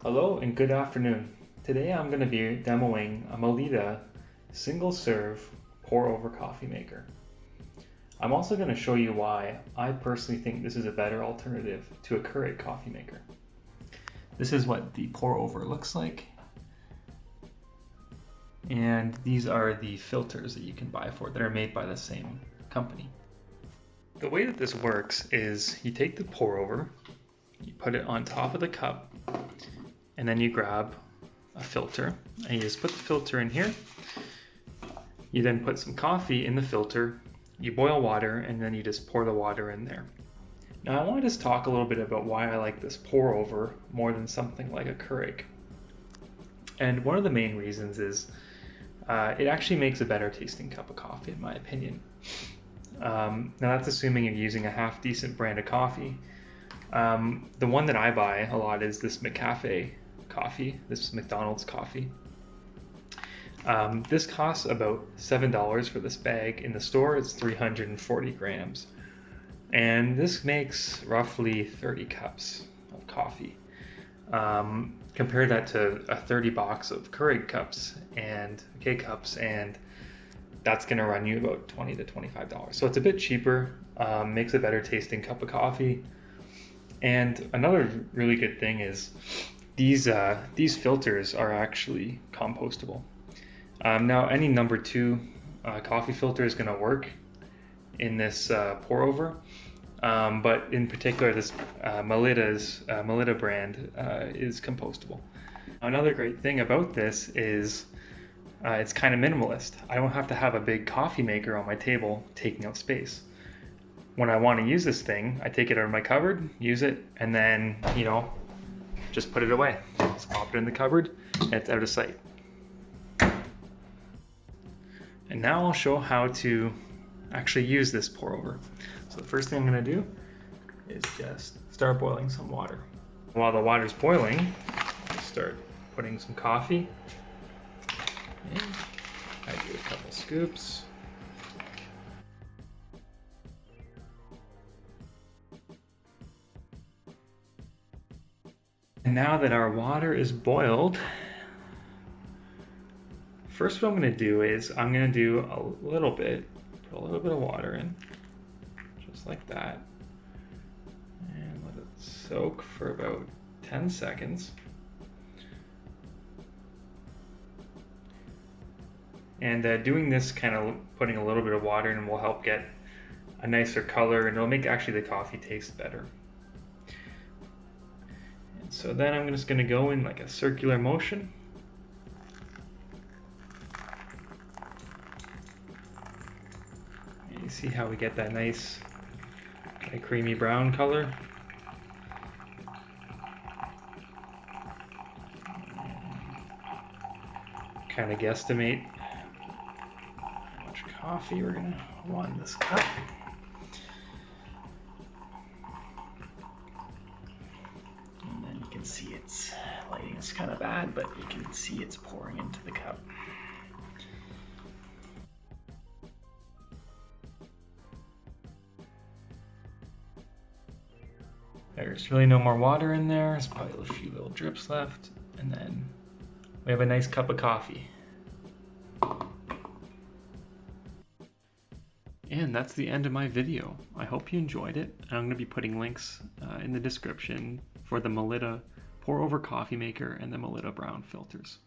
Hello and good afternoon. Today I'm going to be demoing a Melitta Single-Serve Pour-Over coffee maker. I'm also going to show you why I personally think this is a better alternative to a Keurig coffee maker. This is what the pour-over looks like, and these are the filters that you can buy for it that are made by the same company. The way that this works is you take the pour-over, you put it on top of the cup, and then you grab a filter and you just put the filter in here. You then put some coffee in the filter, you boil water, and then you just pour the water in there. Now I want to just talk a little bit about why I like this pour over more than something like a Keurig. And one of the main reasons is it actually makes a better tasting cup of coffee in my opinion. Now that's assuming you're using a half decent brand of coffee. The one that I buy a lot is this McCafe coffee, this McDonald's coffee. This costs about $7 for this bag. In the store it's 340 grams. And this makes roughly 30 cups of coffee. Compare that to a 30 box of Keurig cups and K-cups, and that's going to run you about $20 to $25. So it's a bit cheaper, makes a better tasting cup of coffee. And another really good thing is these filters are actually compostable. Now any number 2 coffee filter is going to work in this pour over, but in particular this Melitta brand is compostable. Another great thing about this is it's kind of minimalist. I don't have to have a big coffee maker on my table taking up space. When I want to use this thing, I take it out of my cupboard, use it, and then, just put it away. Just pop it in the cupboard, and it's out of sight. And now I'll show how to actually use this pour over. So the first thing I'm going to do is just start boiling some water. While the water's boiling, I start putting some coffee in. I do a couple scoops. And now that our water is boiled, first what I'm going to do is I'm going to do put a little bit of water in, just like that, and let it soak for about 10 seconds. And doing this, kind of putting a little bit of water in, will help get a nicer color, and it'll make actually the coffee taste better. So then I'm just going to go in like a circular motion. And you see how we get that nice kind of creamy brown color. Kind of guesstimate how much coffee we're going to want in this cup. You can see it's lighting is kind of bad, but you can see it's pouring into the cup. There's really no more water in there. There's probably a few little drips left, and then we have a nice cup of coffee. And that's the end of my video. I hope you enjoyed it. I'm going to be putting links in the description for the Melitta pour-over coffee maker and the Melitta brown filters.